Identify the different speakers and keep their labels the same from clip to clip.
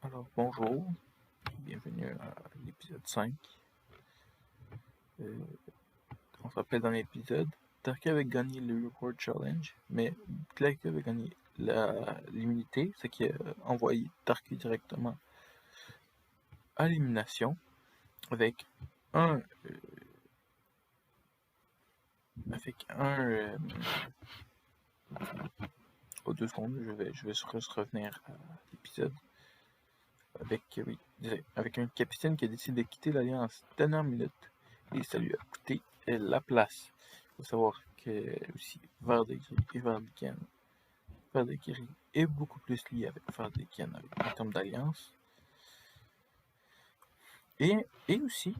Speaker 1: Alors bonjour, bienvenue à l'épisode 5. On se rappelle dans l'épisode, Darky avait gagné le Reward Challenge, mais Darky avait gagné l'immunité, ce qui a envoyé Darky directement à l'élimination avec un aux 2 secondes, je vais juste revenir à l'épisode. Avec un capitaine qui a décidé de quitter l'Alliance dernière minute et ça lui a coûté la place. Il faut savoir que aussi Verdegri est beaucoup plus lié avec Verdegri en termes d'alliance. Et aussi,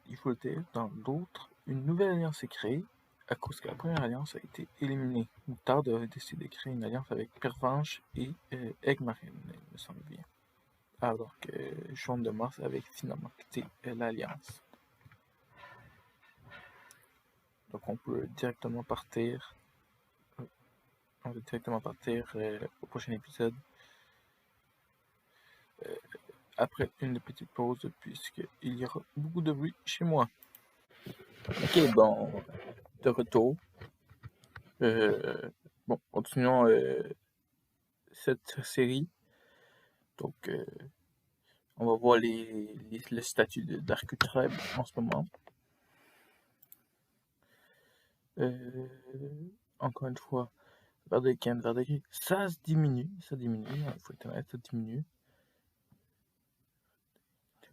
Speaker 1: il faut le dire, dans d'autres, une nouvelle alliance est créée à cause que la première alliance a été éliminée. Moutarde a décidé de créer une alliance avec Pervenche et Eggmarine, il me semble bien. Alors que Jean de Mars avait finalement quitté l'Alliance. Donc on peut directement partir au prochain épisode après une petite pause puisqu'il y aura beaucoup de bruit chez moi. Ok, bon, de retour. Bon, continuons cette série. Donc on va voir le statut d'Arcutreb en ce moment. Encore une fois, Verdegri, ça diminue, il faut être honnête, ça diminue.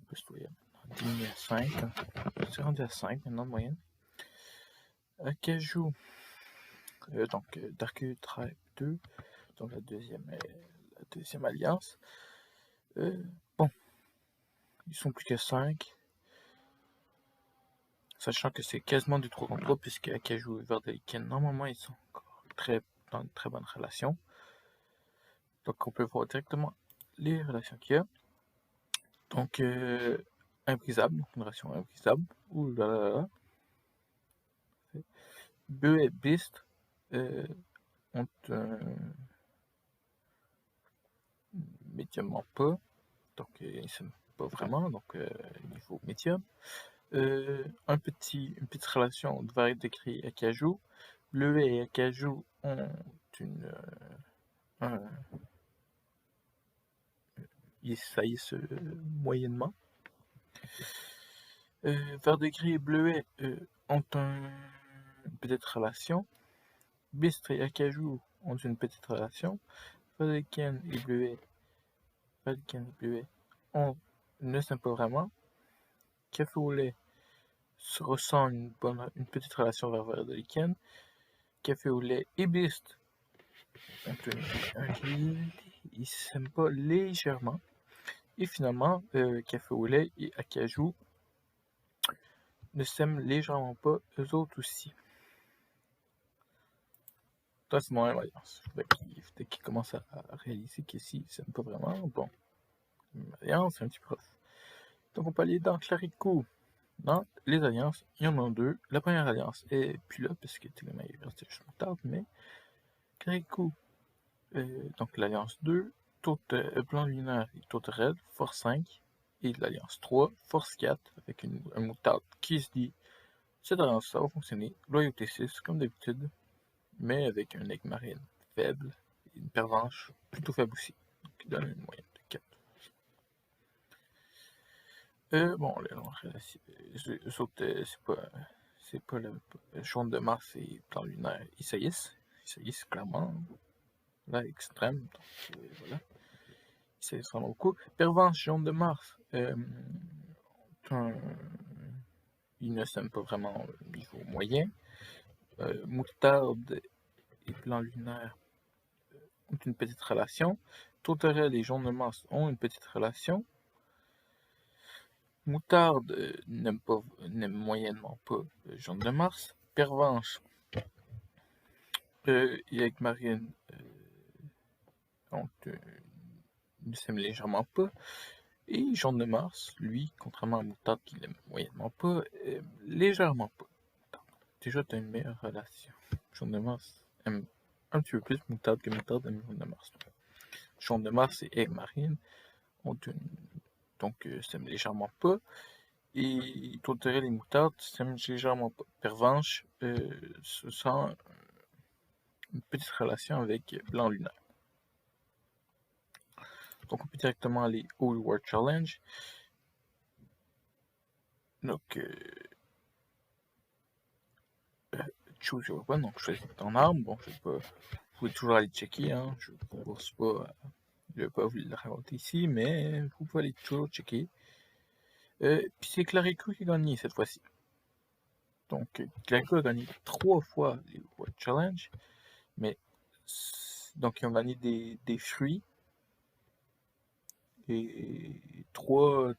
Speaker 1: On diminue à 5, c'est rendu à 5 maintenant de moyenne. Acajou, donc Darkutreb 2, donc la deuxième alliance. Bon, ils sont plus que 5, sachant que c'est quasiment du 3 contre 3, puisque Acajou et Verdegri, normalement, ils sont encore dans une très bonne relation. Donc on peut voir directement les relations qu'il y a. Donc, imbrisable, une relation imbrisable. Ouh là là là. Beu et Beast ont médiumment pas. Donc, ils ne s'aiment pas vraiment. Donc, niveau médium. Une petite relation de variété de Acajou. Bleuet et Acajou ont ils saillissent moyennement. Verdegri et Bleuet ont une petite relation. Bistre et Acajou ont une petite relation. Verdegri et Bleuet ne s'aiment pas vraiment. Café au lait ressent une petite relation vers Verdegri. Café au lait et Bistre ils s'aiment pas légèrement. Et finalement, Café au lait et Acajou ne s'aiment légèrement pas, eux autres aussi. Ça, c'est mon alliance. Dès qu'ils commencent à réaliser qu'ici, ils s'aiment pas vraiment, bon, alliance, c'est un petit peu rough. Donc, on peut aller dans Clarico. Dans les alliances, il y en a 2. La première alliance est plus là, parce que tellement il restait juste Moutarde, mais Clarico, donc l'alliance 2, plan lunaire et Tourterelle, force 5, et l'alliance 3, force 4, avec un Moutarde qui se dit cette alliance, ça va fonctionner, loyauté 6, comme d'habitude, mais avec un Eggmarine faible et une Pervenche plutôt faible aussi, qui donne une moyenne de 4. Bon, c'est pas le Jaune de Mars et Plan lunaire, ils saillissent clairement, là, extrême, donc voilà, ils saillissent vraiment beaucoup. Pervenche, Jaune de Mars, ils ne s'aiment pas vraiment au niveau moyen. Moutarde et Plan lunaire ont une petite relation. Tourterelle et Jaune de Mars ont une petite relation. Moutarde n'aime moyennement pas Jaune de Mars. Pervenche et Eggmarine ne s'aiment légèrement pas. Et Jaune de Mars, lui, contrairement à Moutarde qui l'aime moyennement pas, légèrement pas. Déjà, tu as une meilleure relation. Jaune de Mars aime un petit peu plus Moutarde que Moutarde aime Jaune de Mars. Jaune de Mars et Eggmarine s'aiment légèrement pas. Et Tourterelle et Moutarde s'aiment légèrement pas. Pervenche se sent une petite relation avec Blanc Lunaire. Donc on peut directement aller au Reward Challenge. Donc choose your weapon, donc choisis ton arme. Bon, je vais pas. Vous pouvez toujours aller checker, hein. Je ne pense pas. Je vais pas vous le raconter ici, mais vous pouvez aller toujours checker. Puis c'est Clarico qui a gagné cette fois-ci. Donc Clarico a gagné 3 fois les Reward Challenge, mais donc ils ont gagné des fruits et 3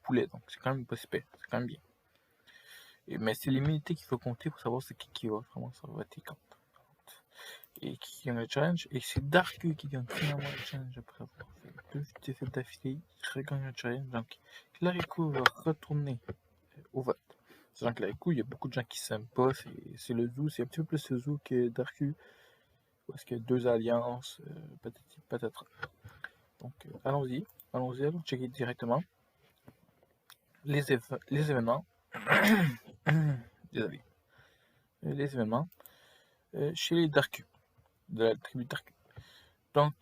Speaker 1: poulets, donc c'est quand même pas super, c'est quand même bien. Mais c'est l'immunité qu'il faut compter pour savoir c'est qui va vraiment ça va être contre. Et qui gagne le challenge. Et c'est Darku qui gagne finalement le challenge après avoir fait 2 défaites d'affilée. Il regagne le challenge. Donc Clarico va retourner au vote. Sachant que Clarico, il y a beaucoup de gens qui s'aiment pas. C'est le zoo, c'est un petit peu plus le zoo que Darku. Parce qu'il y a 2 alliances, peut-être. Donc allons-y, allons checker directement les événements. Désolé. Les événements chez les Darku, de la tribu Darku. Donc,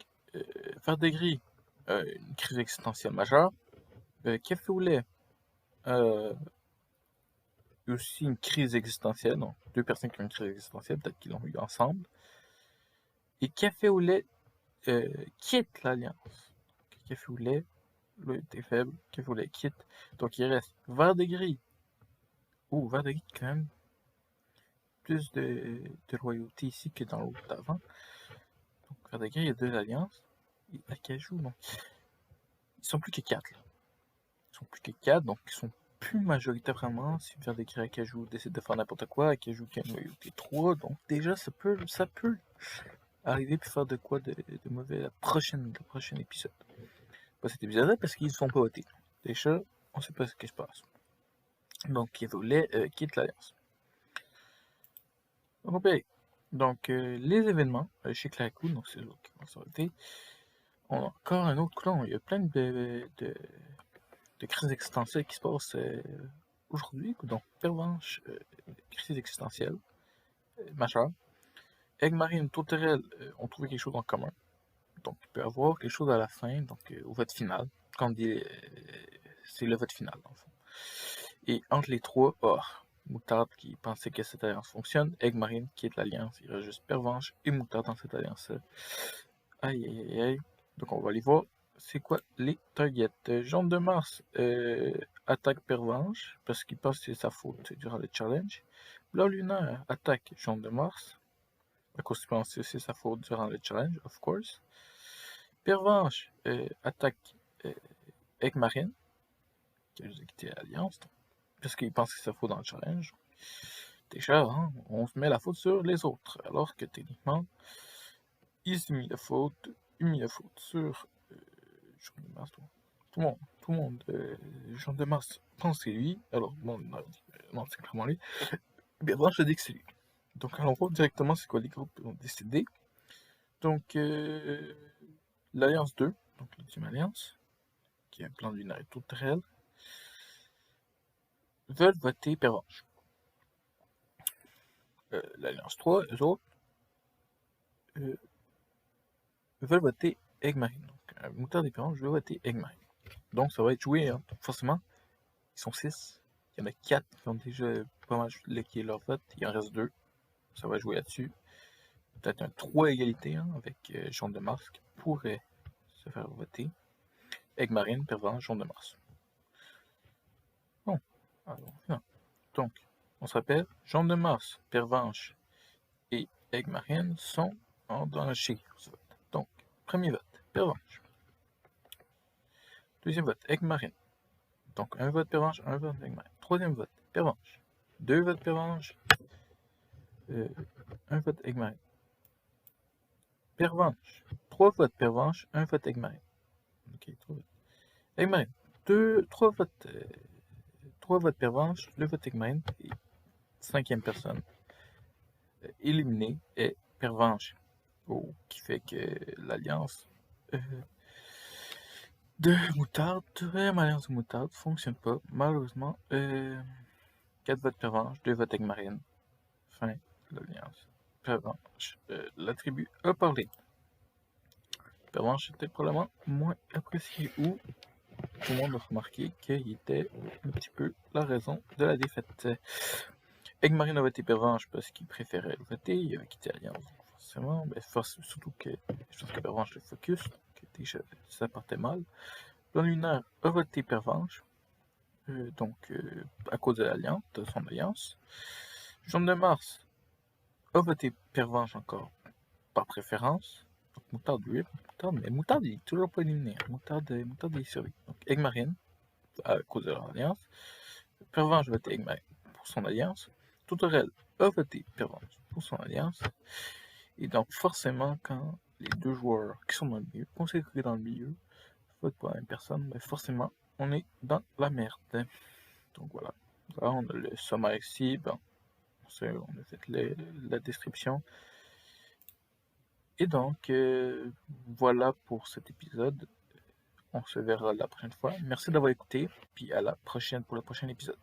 Speaker 1: Verdegris, une crise existentielle majeure. Café au lait, aussi une crise existentielle. Donc, 2 personnes qui ont une crise existentielle, peut-être qu'ils l'ont eu ensemble. Et Café au lait quitte l'Alliance. Café au lait, est faible. Café au lait quitte. Donc, il reste Verdegris. Verdegris, quand même, plus de loyauté ici que dans l'autre d'avant. Donc, Verdegris, il y a 2 alliances. Et Acajou, donc, ils sont plus que 4. Là. Ils sont plus que 4, donc ils sont plus majoritaires vraiment. Si Verdegris et Acajou décident de faire n'importe quoi, Acajou qui a une loyauté 3, donc déjà ça peut arriver puis faire de quoi de mauvais le prochain épisode. Pas cet épisode-là parce qu'ils ne sont pas votés. Déjà, on sait pas ce qui se passe. Donc, qui voulait quitte l'Alliance. Donc, les événements chez Clarico, donc c'est l'autre qui va s'arrêter. On a encore un autre clan. Il y a plein de crises existentielles qui se passent aujourd'hui. Donc, Pervenche, crise existentielle, majeure. Egg-Marine et Tourterelle ont trouvé quelque chose en commun. Donc, il peut y avoir quelque chose à la fin, donc au vote final. Quand on dit c'est le vote final, dans le fond. Et entre les trois, Moutarde qui pensait que cette alliance fonctionne, Egg-Marine qui est l'alliance, il reste juste Pervenche et Moutarde dans cette alliance-là. Aïe aïe aïe aïe. Donc on va aller voir c'est quoi les targets. Jean de Mars attaque Pervenche parce qu'il pense que c'est sa faute durant le challenge. Blanc Lunaire attaque Jean de Mars à cause qu'il pense que c'est sa faute durant le challenge, of course. Pervenche attaque Egg-Marine qui a juste quitté l'alliance parce qu'il pense que c'est sa faute dans le challenge. Déjà, hein, on se met la faute sur les autres, alors que techniquement, il s'est mis la faute sur Jean de Mars. Tout le monde, Jean de Mars pense que c'est lui, alors bon, non c'est clairement lui. Bien avant, je dis que c'est lui. Donc, allons voir directement c'est quoi les groupes ont décidé. Donc, l'Alliance 2, donc l'ultime alliance, qui est un plan lunaire et tout réel, veulent voter Pervenche. L'Alliance 3, eux autres, veulent voter Egg-Marine. Donc, Moutarde et Pervenche veulent voter Egg-Marine. Donc, ça va être joué, hein, forcément. Ils sont 6. Il y en a 4 qui ont déjà pas mal liqué leur vote. Il en reste 2. Ça va jouer là-dessus. Peut-être un 3 égalité hein, avec Jean de Mars qui pourrait se faire voter. Egg-Marine, Pervenche, Jean de Mars. Bon, alors, non. Donc, on se rappelle, Jean de Mars, Pervenche et Egg-Marine sont en danger. Donc, premier vote, Pervenche. Deuxième vote, Egg-Marine. Donc, un vote Pervenche, un vote Egg-Marine. Troisième vote, Pervenche. 2 votes Pervenche, un vote Egg-Marine. Pervenche. 3 votes Pervenche, 1 vote Egg-Marine. Ok, 3 votes. Egg-Marine. 3 votes. 3 votes Pervenche, 2 votes Egg-Marine. Et 5e personne éliminée est Pervenche. Qui fait que l'Alliance de moutarde. Deuxième alliance de moutarde fonctionne pas, malheureusement. 4 votes Pervenche, 2 votes Aigmarine. Fin de l'alliance. Pervenche. La tribu a parlé. Pervenche était probablement moins apprécié, ou tout le monde a remarqué qu'il était un petit peu la raison de la défaite. Aigmarine a voté Pervenche parce qu'il préférait le voter, il avait quitté l'alliance, forcément, surtout que je pense que Pervenche le focus, que déjà ça partait mal. Blanc Lunaire a voté Pervenche, à cause de l'alliance, de son alliance. Jaune de Mars a voté Pervenche encore par préférence. Donc Moutarde, lui, mais Moutarde il est toujours pas éliminé. Moutarde il survit. Donc Aigmarine, à cause de leur alliance. Pervenche a voté Aigmarine pour son alliance. Tourterelle a voté Pervenche pour son alliance. Et donc forcément, quand les deux joueurs qui sont dans le milieu, consacrés dans le milieu, votent pour la même personne, ben forcément, on est dans la merde. Donc voilà. Là, on a le sommaire ici. Bon, on a fait la description. Et donc, voilà pour cet épisode. On se verra la prochaine fois. Merci d'avoir écouté, puis à la prochaine pour le prochain épisode.